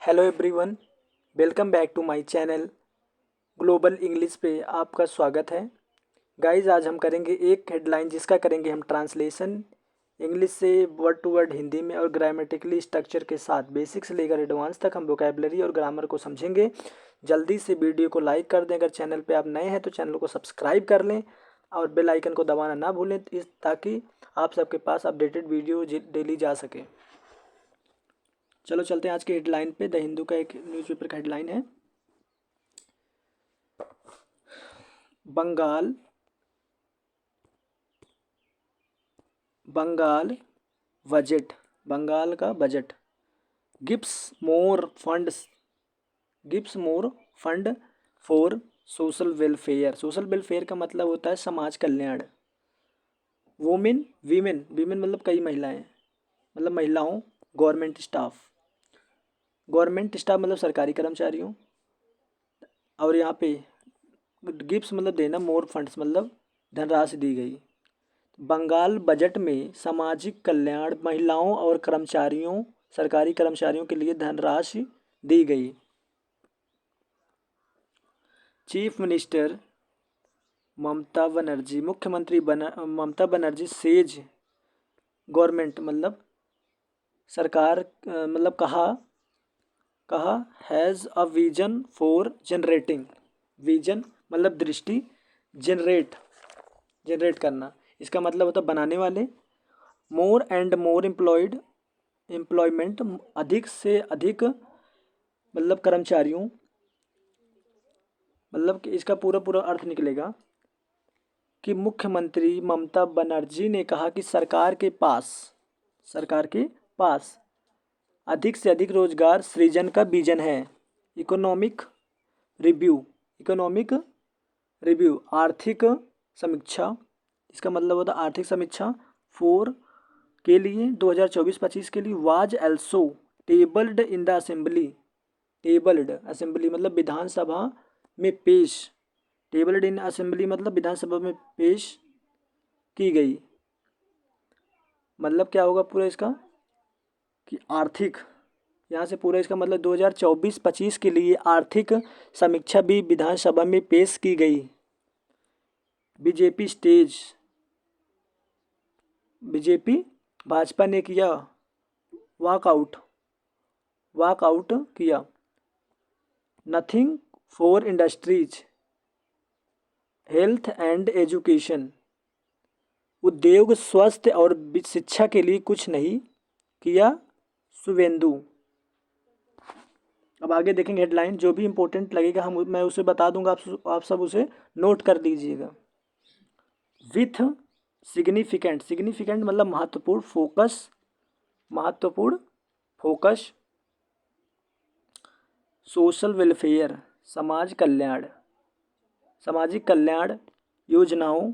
Hello everyone, welcome back to my channel global English पे आपका स्वागत है। गाइस, आज हम करेंगे एक हेडलाइन जिसका करेंगे हम ट्रांसलेशन इंग्लिश से वर्ड टू वर्ड हिंदी में और ग्रामेटिकली स्ट्रक्चर के साथ बेसिक से लेकर एडवांस तक हम वोकेबलरी और ग्रामर को समझेंगे। जल्दी से वीडियो को लाइक कर दें। अगर चैनल पे आप नए हैं तो चैनल को सब्सक्राइब कर लें और बेल आइकन को दबाना ना भूलें ताकि आप सबके पास अपडेटेड वीडियो डेली जा सके। चलो चलते हैं आज की हेडलाइन पे। द हिंदू का एक न्यूज़पेपर का हेडलाइन है, बंगाल बंगाल बजट बंगाल का budget gives more fund for social welfare. Social welfare का मतलब होता है समाज कल्याण। वीमेन मतलब कई महिलाएं, मतलब महिलाओं। गवर्नमेंट स्टाफ मतलब सरकारी कर्मचारियों। और यहाँ पे गिफ्ट्स मतलब देना, मोर फंड्स मतलब धनराशि दी गई। बंगाल बजट में सामाजिक कल्याण, महिलाओं और कर्मचारियों, सरकारी कर्मचारियों के लिए धनराशि दी गई। चीफ मिनिस्टर ममता बनर्जी, मुख्यमंत्री ममता बनर्जी सेज गवर्नमेंट मतलब सरकार मतलब कहा has a vision for generating. Vision मतलब दृष्टि, जनरेट करना, इसका मतलब होता है बनाने वाले। मोर एंड मोर एम्प्लॉयमेंट, अधिक से अधिक मतलब कर्मचारियों, मतलब कि इसका पूरा पूरा अर्थ निकलेगा कि मुख्यमंत्री ममता बनर्जी ने कहा कि सरकार के पास अधिक से अधिक रोजगार सृजन का विजन है। इकोनॉमिक रिव्यू आर्थिक समीक्षा, इसका मतलब होता है आर्थिक समीक्षा फोर के लिए 2024-25 के लिए was also tabled in the assembly. Assembly मतलब विधानसभा में पेश। टेबल्ड इन असेंबली मतलब विधानसभा में पेश की गई। मतलब क्या होगा पूरा इसका कि आर्थिक, यहाँ से पूरा इसका मतलब 2024-25 के लिए आर्थिक समीक्षा भी विधानसभा में पेश की गई। भाजपा ने किया वॉकआउट किया। Nothing for industries, health and education, उद्योग, स्वास्थ्य और शिक्षा के लिए कुछ नहीं किया शुभेंदु। अब आगे देखेंगे हेडलाइन, जो भी इंपॉर्टेंट लगेगा मैं उसे बता दूंगा, आप सब उसे नोट कर लीजिएगा। विथ सिग्निफिकेंट मतलब महत्वपूर्ण फोकस, सोशल वेलफेयर सामाजिक कल्याण योजनाओं,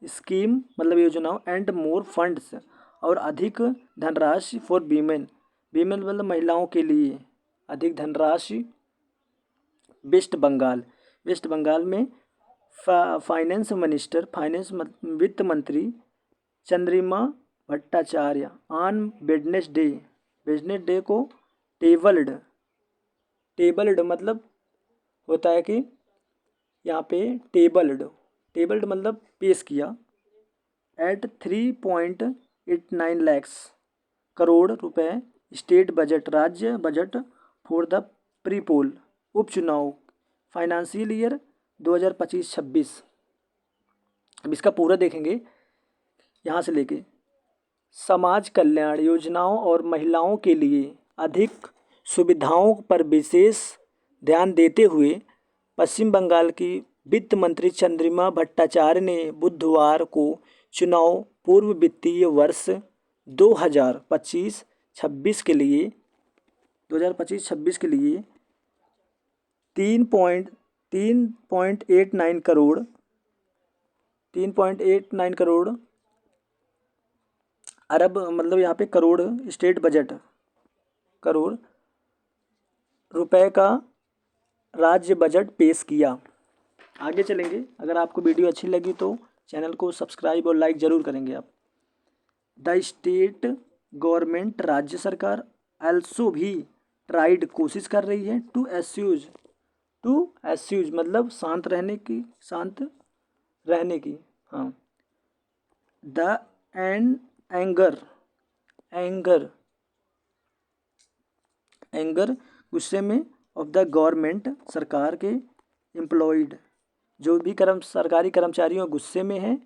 स्कीम मतलब योजनाओं, एंड मोर फंड्स और अधिक धनराशि फॉर वीमेन मतलब महिलाओं के लिए अधिक धनराशि। वेस्ट बंगाल में फाइनेंस वित्त मंत्री चंद्रिमा भट्टाचार्य ऑन वेडनेसडे को टेबल्ड मतलब होता है कि यहाँ पे टेबल्ड मतलब पेश किया एट 3.89 लाख करोड़ रुपए स्टेट बजट, राज्य बजट फॉर द प्रीपोल उपचुनाव फाइनेंशियल ईयर 2025-26। अब इसका पूरा देखेंगे यहाँ से लेके समाज कल्याण योजनाओं और महिलाओं के लिए अधिक सुविधाओं पर विशेष ध्यान देते हुए पश्चिम बंगाल की वित्त मंत्री चंद्रिमा भट्टाचार्य ने बुधवार को चुनाव पूर्व वित्तीय वर्ष 2025-26 के लिए 3.89 करोड़ अरब मतलब यहाँ पे करोड़ स्टेट बजट करोड़ रुपए का राज्य बजट पेश किया। आगे चलेंगे। अगर आपको वीडियो अच्छी लगी तो चैनल को सब्सक्राइब और लाइक ज़रूर करेंगे आप। द स्टेट गवर्नमेंट राज्य सरकार एल्सो भी ट्राइड कोशिश कर रही है, टू एस्यूज मतलब शांत रहने की, हाँ। द एंड एंगर गुस्से में ऑफ द गवर्नमेंट सरकार के एम्प्लॉयड जो भी सरकारी कर्मचारियों गुस्से में है,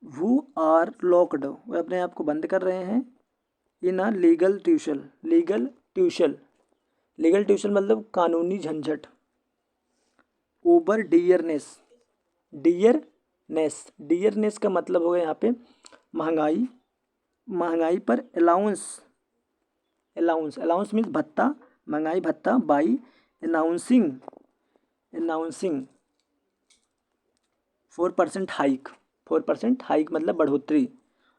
वो आर लॉक्ड वो अपने आप को बंद कर रहे हैं, इन अ लीगल ट्यूशन मतलब कानूनी झंझट, ओवर डियरनेस का मतलब होगा यहाँ पे महंगाई पर अलाउंस मीन्स भत्ता, महंगाई भत्ता बाई अनाउंसिंग 4% हाइक मतलब बढ़ोतरी,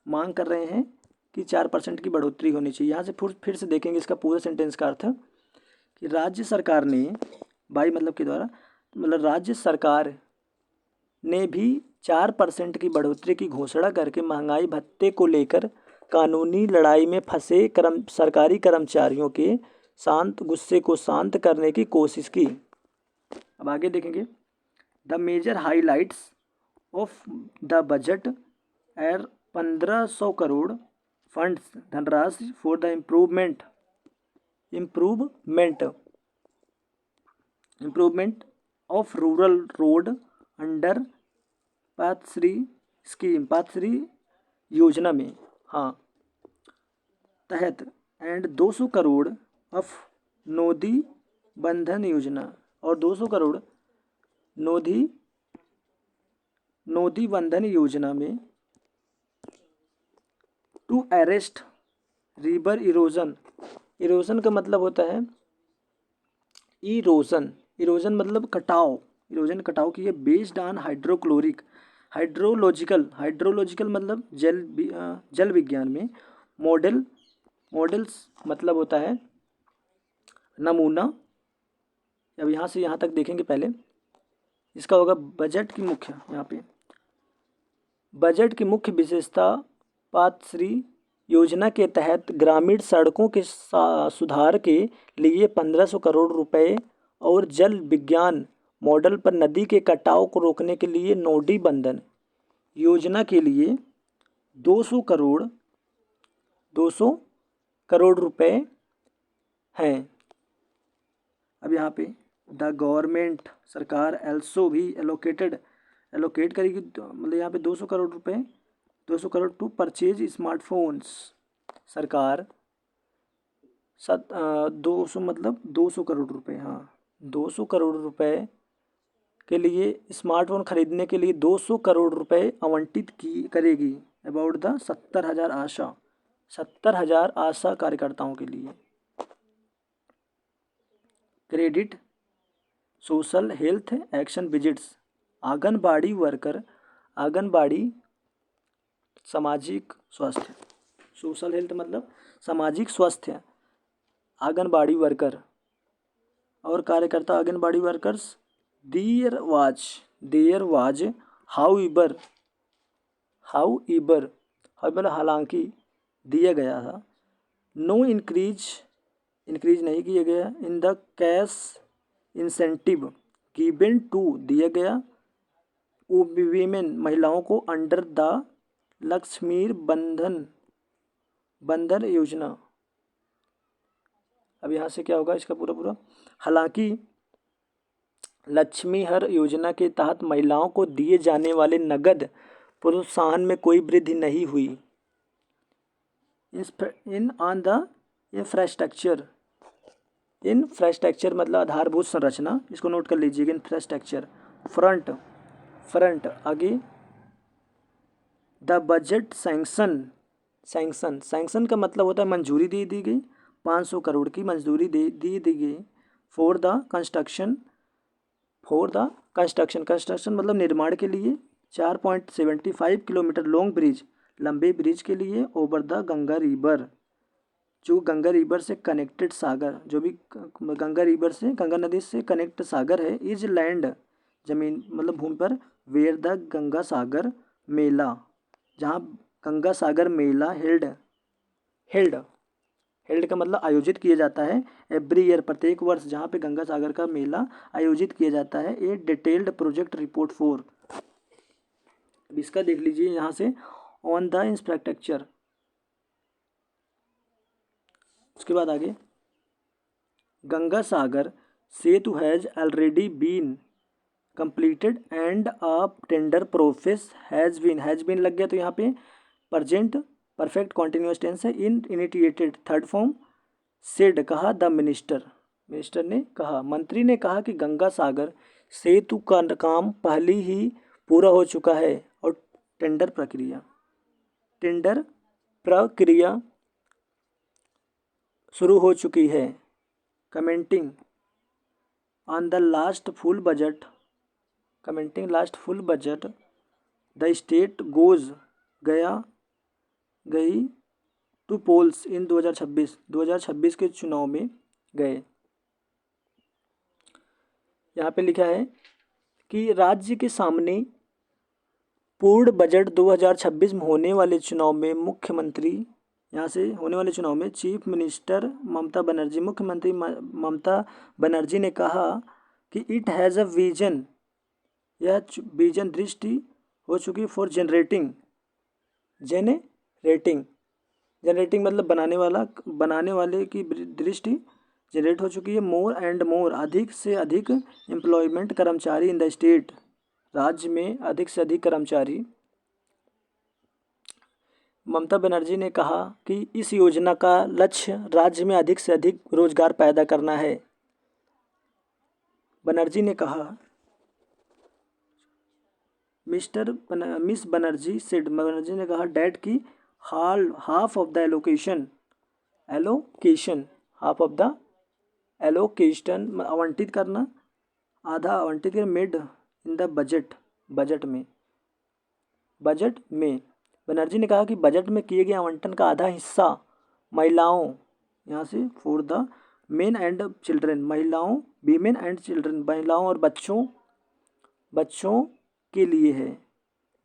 मांग कर रहे हैं कि 4% की बढ़ोतरी होनी चाहिए। यहाँ से फिर से देखेंगे इसका पूरा सेंटेंस का अर्थ कि राज्य सरकार ने, बाई मतलब के द्वारा, मतलब राज्य सरकार ने भी 4% की बढ़ोतरी की घोषणा करके महंगाई भत्ते को लेकर कानूनी लड़ाई में फंसे सरकारी कर्मचारियों के गुस्से को शांत करने की कोशिश की। अब आगे देखेंगे, the major highlights of the budget er 1500 crore funds धनराशि for the improvement of rural road under Pathashree योजना में, हाँ, तहत एंड 200 करोड़ ऑफ नोदी बंधन योजना और 200 करोड़ नोदी बंधन योजना में टू अरेस्ट रिवर इरोजन का मतलब होता है इरोजन मतलब कटाव की है, बेस्ड ऑन हाइड्रोलॉजिकल मतलब जल विज्ञान में मॉडल्स मतलब होता है नमूना। अब यहाँ से यहाँ तक देखेंगे, पहले इसका होगा बजट की मुख्य विशेषता पाथश्री योजना के तहत ग्रामीण सड़कों के सुधार के लिए 1500 करोड़ रुपए और जल विज्ञान मॉडल पर नदी के कटाव को रोकने के लिए नोडी बंधन योजना के लिए 200 करोड़ रुपए हैं। अब यहाँ पे द गवर्नमेंट सरकार एल्सो भी एलोकेट करेगी, मतलब यहाँ पे 200 करोड़ टू परचेज स्मार्टफोन्स। सरकार 200 करोड़ रुपए, हाँ, 200 करोड़ रुपए के लिए स्मार्टफोन खरीदने के लिए 200 करोड़ रुपए आवंटित करेगी अबाउट द 70,000 आशा कार्यकर्ताओं के लिए। Credit social health action visits anganwadi सामाजिक स्वास्थ्य, सोशल हेल्थ मतलब सामाजिक स्वास्थ्य, आंगनबाड़ी वर्कर और कार्यकर्ता anganwadi workers. There was however हालांकि दिया गया था, नो इंक्रीज नहीं किया गया, in the cash incentive given to दिया गया वीमेन महिलाओं को अंडर द लक्ष्मीर बंधन योजना। अब यहाँ से क्या होगा इसका पूरा, हालांकि लक्ष्मीहर योजना के तहत महिलाओं को दिए जाने वाले नगद प्रोत्साहन में कोई वृद्धि नहीं हुई। इंफ्रास्ट्रक्चर मतलब आधारभूत संरचना, इसको नोट कर लीजिएगा। इंफ्रास्ट्रक्चर फ्रंट आगे, द बजट सैंक्शन का मतलब होता है मंजूरी दी गई, 500 करोड़ की मंजूरी दी गई फॉर द कंस्ट्रक्शन मतलब निर्माण के लिए 4.75 किलोमीटर लॉन्ग ब्रिज, लंबे ब्रिज के लिए ओवर द गंगा रिवर, जो गंगा रिवर से कनेक्टेड सागर, जो भी गंगा नदी से कनेक्ट सागर है, इज लैंड जमीन मतलब भूमि पर, वेयर द गंगा सागर मेला, जहाँ गंगा सागर मेला हेल्ड हेल्ड का मतलब आयोजित किया जाता है, एवरी ईयर प्रत्येक वर्ष जहाँ पे गंगा सागर का मेला आयोजित किया जाता है। ए डिटेल्ड प्रोजेक्ट रिपोर्ट फॉर, अब इसका देख लीजिए यहाँ से, ऑन द इंफ्रास्ट्रक्चर। उसके बाद आगे, Ganga Sagar Setu has already been completed and a tender process has been लग गया तो यहाँ पे प्रजेंट परफेक्ट कॉन्टिन्यूस टेंस है। इन इनिटिएटेड थर्ड फॉर्म, सेड कहा, द मिनिस्टर मिनिस्टर ने कहा, मंत्री ने कहा कि गंगा सागर सेतु का काम पहले ही पूरा हो चुका है और टेंडर प्रक्रिया शुरू हो चुकी है। Commenting on the last full budget, the state गई टू पोल्स इन 2026 के चुनाव में गए। यहाँ पे लिखा है कि राज्य के सामने पूर्ण बजट 2026 में होने वाले चुनाव में मुख्यमंत्री, यहाँ से होने वाले चुनाव में चीफ मिनिस्टर ममता बनर्जी, मुख्यमंत्री ममता बनर्जी ने कहा कि इट हैज़ अ विजन, यह विजन दृष्टि हो चुकी फॉर जनरेटिंग मतलब बनाने वाले की दृष्टि जनरेट हो चुकी है। मोर एंड मोर, अधिक से अधिक एम्प्लॉयमेंट कर्मचारी इन द स्टेट, राज्य में अधिक से अधिक कर्मचारी। ममता बनर्जी ने कहा कि इस योजना का लक्ष्य राज्य में अधिक से अधिक रोजगार पैदा करना है। बनर्जी ने कहा, मिस बनर्जी ने कहा डैट की हाफ ऑफ द एलोकेशन आवंटित करना, आधा आवंटित कर, मेड इन द बजट में बनर्जी ने कहा कि बजट में किए गए आवंटन का आधा हिस्सा महिलाओं, यहाँ से for the main and children, women and children, महिलाओं और बच्चों के लिए है।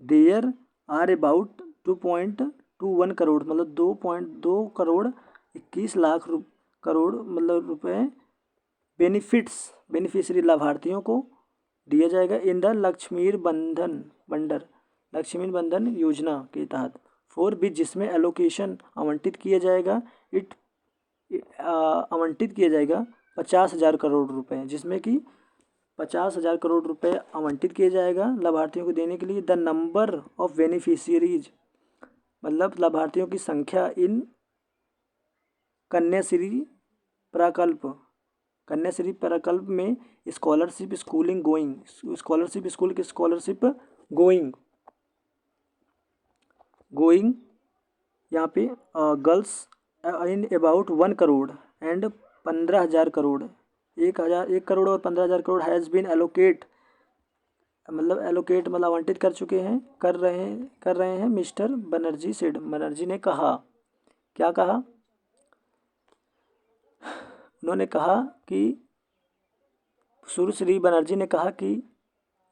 देयर आर अबाउट 2.21 करोड़, मतलब 2.2 करोड़ 21 लाख करोड़ मतलब रुपए बेनिफिशियरी लाभार्थियों को दिया जाएगा इन द लक्ष्मी बंधन योजना के तहत, फॉर भी जिसमें एलोकेशन आवंटित किया जाएगा 50,000 करोड़ रुपए, जिसमें कि 50,000 करोड़ रुपए आवंटित किया जाएगा लाभार्थियों को देने के लिए। द नंबर ऑफ बेनिफिशियरीज, मतलब लाभार्थियों की संख्या इन कन्याश्री प्रकल्प में स्कॉलरशिप गोइंग यहाँ पे girls in about 1 crore and 15,000 crore, 1 crore और 15,000 करोड़ हैज़ बीन एलोकेट मतलब आवंटित कर रहे हैं मिस्टर बनर्जी ने कहा। क्या कहा? उन्होंने कहा कि सुश्री बनर्जी ने कहा कि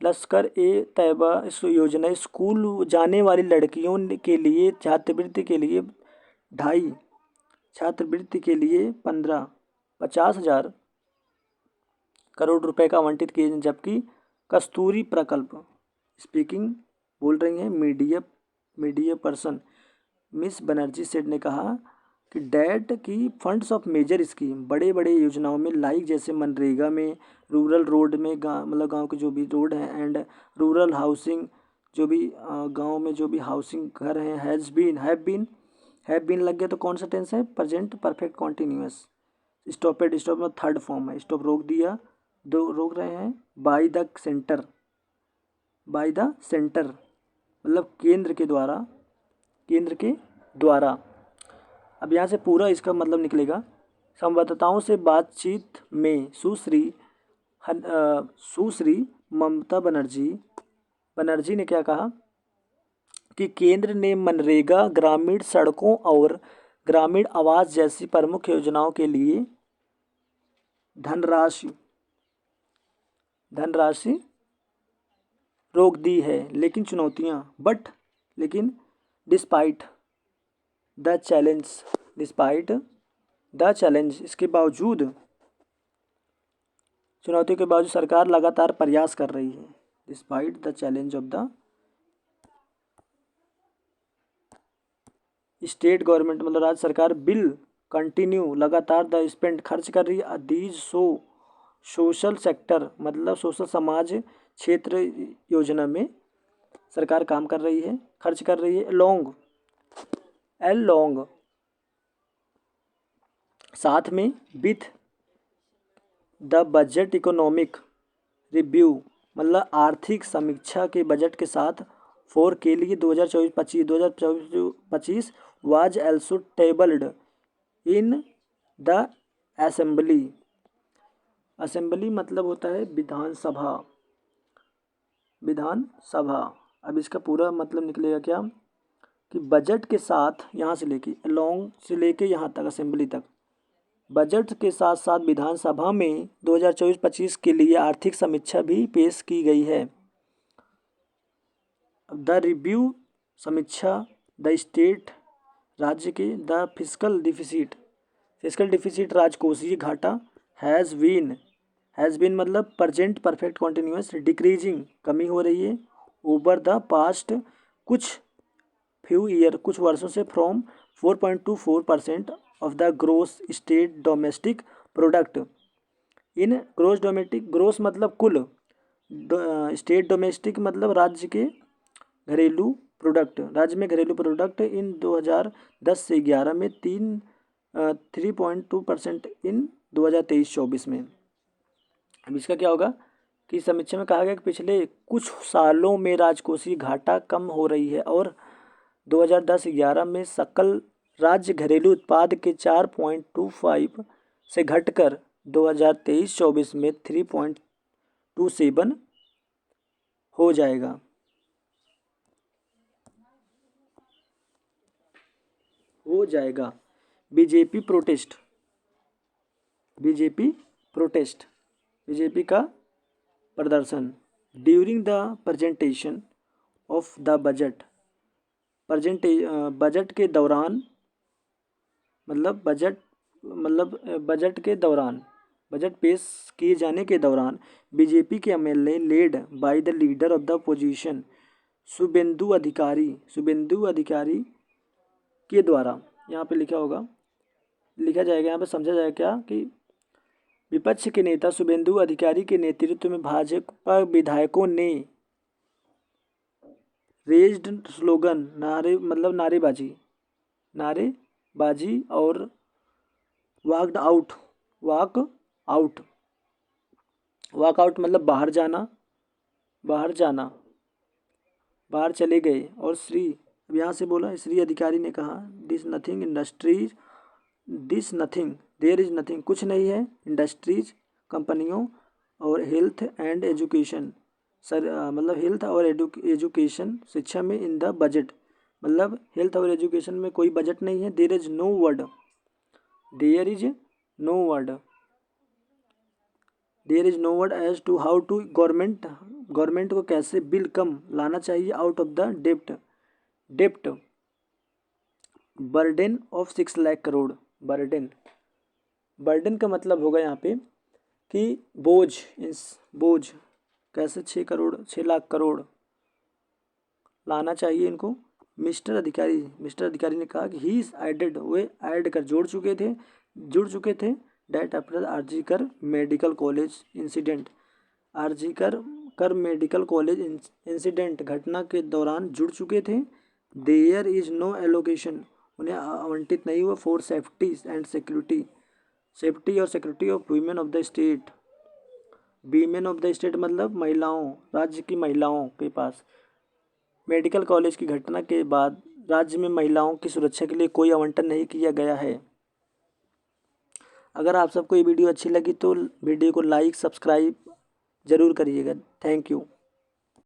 लश्कर ए तैयबा योजना स्कूल जाने वाली लड़कियों के लिए छात्रवृत्ति के लिए 50,000 करोड़ रुपए का आवंटित किए, जबकि कस्तूरी प्रकल्प स्पीकिंग बोल रही हैं मीडिया पर्सन मिस बनर्जी सेठ ने कहा कि डैट की फंड्स ऑफ मेजर स्कीम, बड़े योजनाओं में लाइक जैसे मनरेगा में, रूरल रोड में गांव के जो भी रोड हैं, एंड रूरल हाउसिंग जो भी गांव में जो भी हाउसिंग घर हैं, हैव बीन लग गया तो कौन सा टेंस है? Present perfect continuous. स्टॉप में थर्ड फॉर्म है, स्टॉप रोक दिया, रोक रहे हैं। बाय द सेंटर मतलब केंद्र के द्वारा। अब यहाँ से पूरा इसका मतलब निकलेगा, संवाददाताओं से बातचीत में सुश्री ममता बनर्जी ने क्या कहा कि केंद्र ने मनरेगा, ग्रामीण सड़कों और ग्रामीण आवास जैसी प्रमुख योजनाओं के लिए धनराशि रोक दी है, लेकिन डिस्पाइट द चैलेंज, इसके बावजूद, चुनौतियों के बावजूद सरकार लगातार प्रयास कर रही है। Despite the challenge of the state government, मतलब राज्य सरकार बिल कंटिन्यू, लगातार द स्पेंड, खर्च कर रही है। दीज सोशल सेक्टर, मतलब सोशल समाज क्षेत्र योजना में सरकार काम कर रही है, खर्च कर रही है। लॉन्ग साथ में with the budget economic review, मतलब आर्थिक समीक्षा के बजट के साथ फोर के लिए 2024-25 was also tabled in the assembly मतलब होता है विधानसभा। अब इसका पूरा मतलब निकलेगा क्या कि बजट के साथ, यहाँ से लेके लॉन्ग से लेके यहाँ तक असेंबली तक, बजट के साथ साथ विधानसभा में 2024-25 के लिए आर्थिक समीक्षा भी पेश की गई है। द रिव्यू समीक्षा द स्टेट, राज्य के, द फिस्कल डिफिसिट राजकोषीय घाटा, हैज़ बीन मतलब प्रेजेंट परफेक्ट कॉन्टिन्यूस डिक्रीजिंग, कमी हो रही है, ओवर द पास्ट कुछ वर्षों से, from 4.24% of the gross state domestic product in gross मतलब कुल, स्टेट डोमेस्टिक मतलब राज्य में घरेलू प्रोडक्ट इन 2010 से 11 में 3.2% इन 2023-24 में। अब इसका क्या होगा कि समीक्षा में कहा गया कि पिछले कुछ सालों में राजकोषीय घाटा कम हो रही है और 2010-11 में सकल राज्य घरेलू उत्पाद के 4.25 से घटकर 2023-24 में 3.27 हो जाएगा। बीजेपी का प्रदर्शन during the presentation of the budget, budget के दौरान, बजट पेश किए जाने के दौरान बीजेपी के MLA led by the leader of the opposition Suvendu Adhikari के द्वारा, यहाँ पे लिखा जाएगा, यहाँ पे समझा जाएगा क्या कि विपक्ष के नेता शुभेंदु अधिकारी के नेतृत्व में भाजपा विधायकों ने रेज्ड स्लोगन, नारेबाजी और वॉकआउट मतलब बाहर चले गए। और अब यहाँ से बोला, श्री अधिकारी ने कहा देयर इज नथिंग, कुछ नहीं है, इंडस्ट्रीज, कंपनियों और हेल्थ एंड एजुकेशन, हेल्थ और शिक्षा में इन द बजट, मतलब हेल्थ और एजुकेशन में कोई बजट नहीं है। There is no word as to how to government को कैसे बिल कम लाना चाहिए आउट ऑफ द डेप्ट burden of 6 lakh crore. Burden का मतलब होगा यहाँ पे कि बोझ कैसे 6 लाख करोड़ लाना चाहिए इनको। मिस्टर अधिकारी ने कहा कि ही इज एडेड, वे ऐड कर जुड़ चुके थे date after RG Kar medical college incident घटना के दौरान जुड़ चुके थे। देयर इज नो एलोकेशन, उन्हें आवंटित नहीं हुआ फॉर सेफ्टी और security of women of the state मतलब महिलाओं, राज्य की महिलाओं के पास। मेडिकल कॉलेज की घटना के बाद राज्य में महिलाओं की सुरक्षा के लिए कोई आवंटन नहीं किया गया है। अगर आप सबको ये वीडियो अच्छी लगी तो वीडियो को लाइक सब्सक्राइब ज़रूर करिएगा। Thank you.